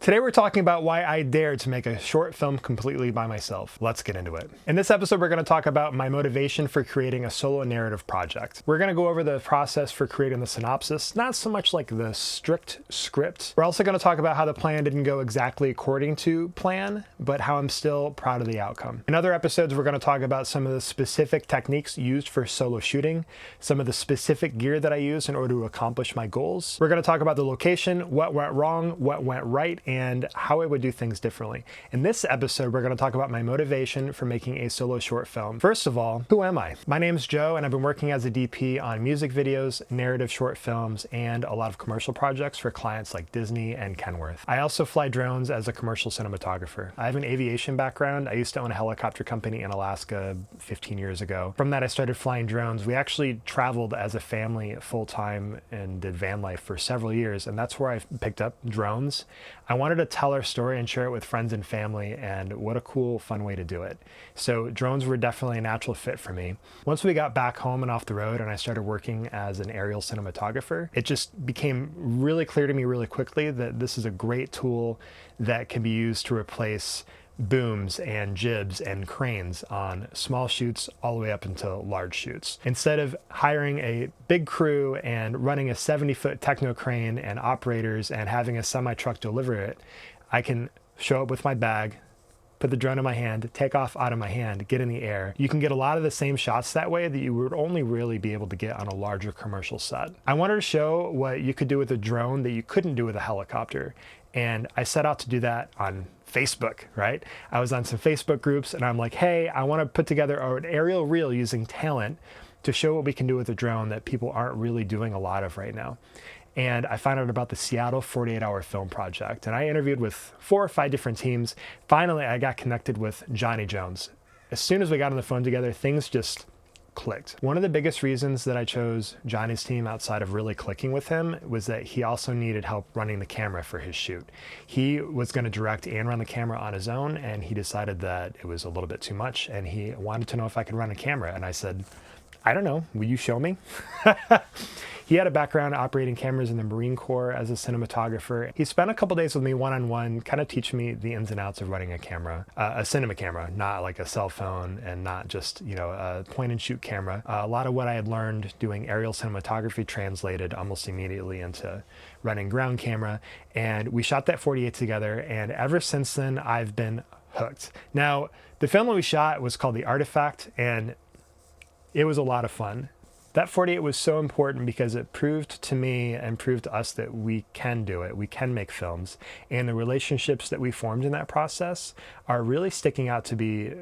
Today we're talking about why I dared to make a short film completely by myself. Let's get into it. In this episode, we're going to talk about my motivation for creating a solo narrative project. We're going to go over the process for creating the synopsis, not so much like the strict script. We're also going to talk about how the plan didn't go exactly according to plan, but how I'm still proud of the outcome. In other episodes, we're going to talk about some of the specific techniques used for solo shooting, some of the specific gear that I use in order to accomplish my goals. We're going to talk about the location, what went wrong, what went right, and how I would do things differently. In this episode, we're going to talk about my motivation for making a solo short film. First of all, who am I? My name's Joe, and I've been working as a DP on music videos, narrative short films, and a lot of commercial projects for clients like Disney and Kenworth. I also fly drones as a commercial cinematographer. I have an aviation background. I used to own a helicopter company in Alaska 15 years ago. From that, I started flying drones. We actually traveled as a family full-time and did van life for several years, and that's where I picked up drones. I wanted to tell our story and share it with friends and family, and what a cool, fun way to do it. So drones were definitely a natural fit for me. Once we got back home and off the road and I started working as an aerial cinematographer, it just became really clear to me really quickly that this is a great tool that can be used to replace booms and jibs and cranes on small shoots all the way up into large shoots. Instead of hiring a big crew and running a 70-foot techno crane and operators and having a semi-truck deliver it, I can show up with my bag, put the drone in my hand, take off out of my hand, get in the air. You can get a lot of the same shots that way that you would only really be able to get on a larger commercial set. I wanted to show what you could do with a drone that you couldn't do with a helicopter. And I set out to do that on Facebook, right? I was on some Facebook groups and I'm like, hey, I want to put together an aerial reel using talent to show what we can do with a drone that people aren't really doing a lot of right now. And I found out about the Seattle 48-hour film project. And I interviewed with 4 or 5 different teams. Finally, I got connected with Johnny Jones. As soon as we got on the phone together, things just clicked. One of the biggest reasons that I chose Johnny's team outside of really clicking with him was that he also needed help running the camera for his shoot. He was going to direct and run the camera on his own, and he decided that it was a little bit too much, and he wanted to know if I could run a camera. And I said, I don't know, will you show me? He had a background operating cameras in the Marine Corps as a cinematographer. He spent a couple days with me one-on-one, kind of teaching me the ins and outs of running a camera, a cinema camera, not like a cell phone and not just, a point and shoot camera. A lot of what I had learned doing aerial cinematography translated almost immediately into running ground camera. And we shot that 48 together. And ever since then, I've been hooked. Now, the film that we shot was called The Artifact, and it was a lot of fun. That 48 was so important because it proved to me and proved to us that we can do it. We can make films. And the relationships that we formed in that process are really sticking out to be,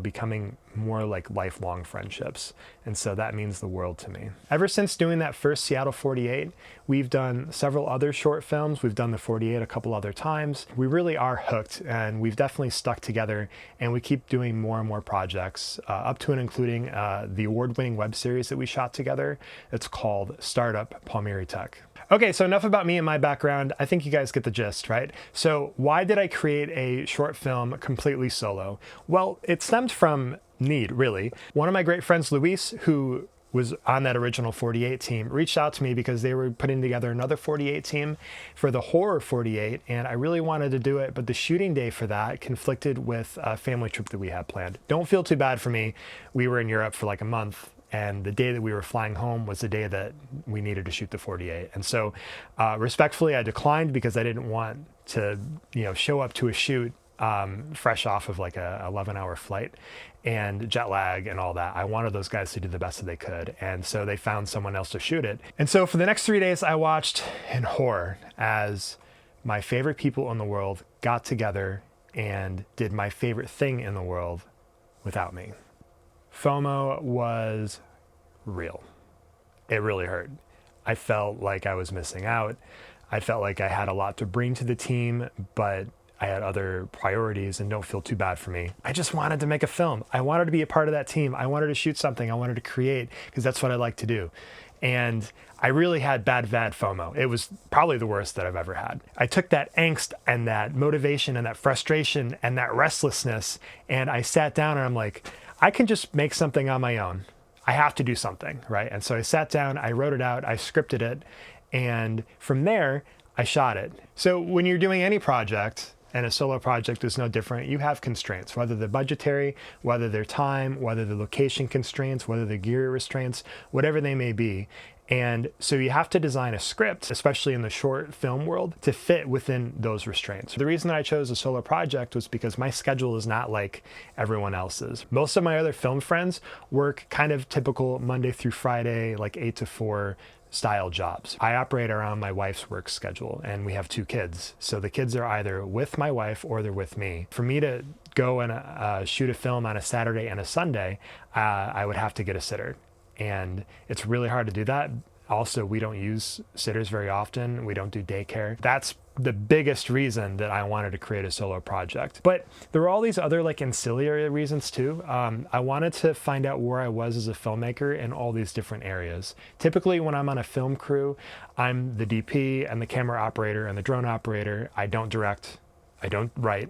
becoming more like lifelong friendships. And so that means the world to me. Ever since doing that first Seattle 48, we've done several other short films. We've done the 48 a couple other times. We really are hooked, and we've definitely stuck together, and we keep doing more and more projects, up to and including the award-winning web series that we shot together. It's called Startup Palmieri Tech. Okay, so enough about me and my background. I think you guys get the gist, right? So why did I create a short film completely solo? Well, it stemmed from need, really. One of my great friends, Luis, who was on that original 48 team, reached out to me because they were putting together another 48 team for the horror 48, and I really wanted to do it, but the shooting day for that conflicted with a family trip that we had planned. Don't feel too bad for me. We were in Europe for like a month, and the day that we were flying home was the day that we needed to shoot the 48. And so respectfully, I declined because I didn't want to, show up to a shoot fresh off of like a 11-hour flight and jet lag and all that. I wanted those guys to do the best that they could. And so they found someone else to shoot it. And so for the next 3 days, I watched in horror as my favorite people in the world got together and did my favorite thing in the world without me. FOMO was real. It really hurt. I felt like I was missing out. I felt like I had a lot to bring to the team, but I had other priorities, and don't feel too bad for me. I just wanted to make a film. I wanted to be a part of that team. I wanted to shoot something. I wanted to create, because that's what I like to do. And I really had bad FOMO. It was probably the worst that I've ever had. I took that angst and that motivation and that frustration and that restlessness, and I sat down and I'm like, I can just make something on my own. I have to do something, right? And so I sat down, I wrote it out, I scripted it, and from there, I shot it. So when you're doing any project, and a solo project is no different, you have constraints, whether they're budgetary, whether they're time, whether they're location constraints, whether they're gear restraints, whatever they may be. And so you have to design a script, especially in the short film world, to fit within those restraints. The reason that I chose a solo project was because my schedule is not like everyone else's. Most of my other film friends work kind of typical Monday through Friday, like 8 to 4 style jobs. I operate around my wife's work schedule, and we have 2 kids. So the kids are either with my wife or they're with me. For me to go and shoot a film on a Saturday and a Sunday, I would have to get a sitter. And it's really hard to do that. Also, we don't use sitters very often. We don't do daycare. That's the biggest reason that I wanted to create a solo project. But there were all these other like ancillary reasons too. I wanted to find out where I was as a filmmaker in all these different areas. Typically when I'm on a film crew, I'm the DP and the camera operator and the drone operator. I don't direct, I don't write,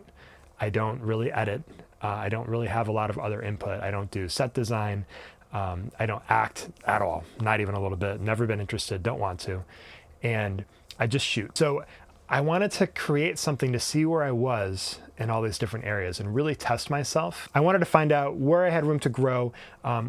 I don't really edit. I don't really have a lot of other input. I don't do set design. I don't act at all, not even a little bit, never been interested, don't want to. And I just shoot. So I wanted to create something to see where I was in all these different areas and really test myself. I wanted to find out where I had room to grow,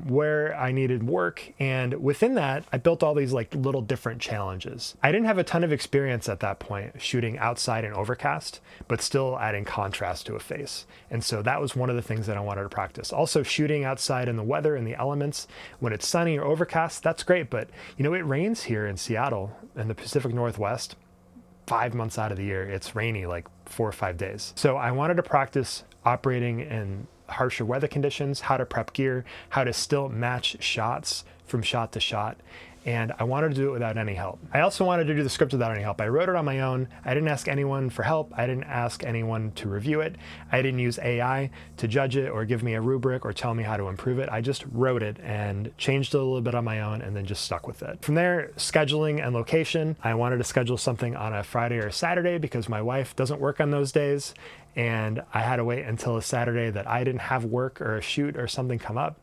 where I needed work. And within that, I built all these like little different challenges. I didn't have a ton of experience at that point shooting outside in overcast, but still adding contrast to a face. And so that was one of the things that I wanted to practice. Also shooting outside in the weather and the elements when it's sunny or overcast, that's great. But you know, it rains here in Seattle in the Pacific Northwest 5 months out of the year. It's rainy like 4 or 5 days. So I wanted to practice operating in harsher weather conditions, how to prep gear, how to still match shots from shot to shot. And I wanted to do it without any help. I also wanted to do the script without any help. I wrote it on my own. I didn't ask anyone for help. I didn't ask anyone to review it. I didn't use AI to judge it or give me a rubric or tell me how to improve it. I just wrote it and changed it a little bit on my own and then just stuck with it. From there, scheduling and location. I wanted to schedule something on a Friday or Saturday because my wife doesn't work on those days. And I had to wait until a Saturday that I didn't have work or a shoot or something come up.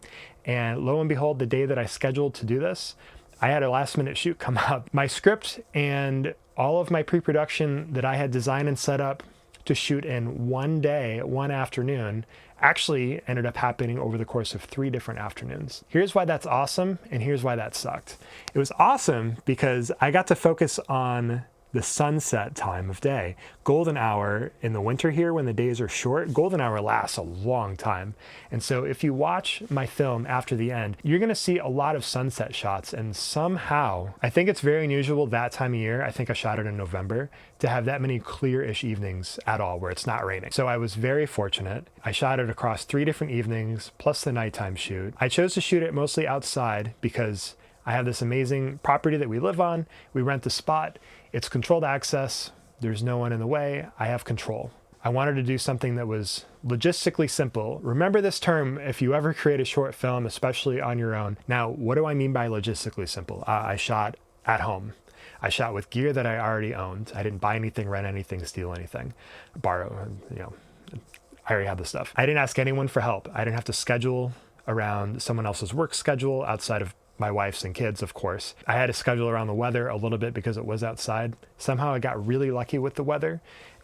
And lo and behold, the day that I scheduled to do this, I had a last minute shoot come up. My script and all of my pre-production that I had designed and set up to shoot in one day, one afternoon, actually ended up happening over the course of 3 different afternoons. Here's why that's awesome, and here's why that sucked. It was awesome because I got to focus on the sunset time of day. Golden hour in the winter here when the days are short, golden hour lasts a long time. And so if you watch my film after the end, you're gonna see a lot of sunset shots, and somehow, I think it's very unusual that time of year, I think I shot it in November, to have that many clear-ish evenings at all where it's not raining. So I was very fortunate. I shot it across 3 different evenings, plus the nighttime shoot. I chose to shoot it mostly outside because I have this amazing property that we live on. We rent the spot. It's controlled access. There's no one in the way. I have control. I wanted to do something that was logistically simple. Remember this term if you ever create a short film, especially on your own. Now, what do I mean by logistically simple? I shot at home. I shot with gear that I already owned. I didn't buy anything, rent anything, steal anything, borrow, I already had the stuff. I didn't ask anyone for help. I didn't have to schedule around someone else's work schedule outside of my wife's and kids, of course. I had to schedule around the weather a little bit because it was outside. Somehow I got really lucky with the weather,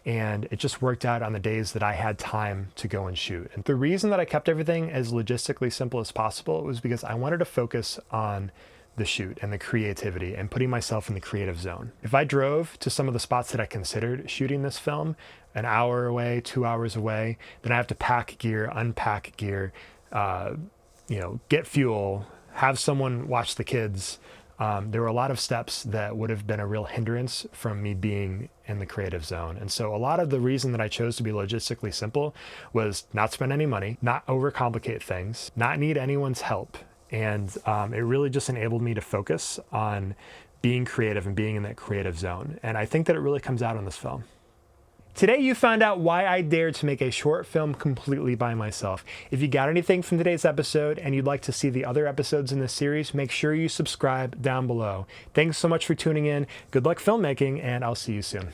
and it just worked out on the days that I had time to go and shoot. And the reason that I kept everything as logistically simple as possible was because I wanted to focus on the shoot and the creativity and putting myself in the creative zone. If I drove to some of the spots that I considered shooting this film, an hour away, 2 hours away, then I have to pack gear, unpack gear, get fuel, have someone watch the kids. There were a lot of steps that would have been a real hindrance from me being in the creative zone. And so a lot of the reason that I chose to be logistically simple was not spend any money, not overcomplicate things, not need anyone's help. And it really just enabled me to focus on being creative and being in that creative zone. And I think that it really comes out in this film. Today you found out why I dared to make a short film completely by myself. If you got anything from today's episode and you'd like to see the other episodes in this series, make sure you subscribe down below. Thanks so much for tuning in. Good luck filmmaking, and I'll see you soon.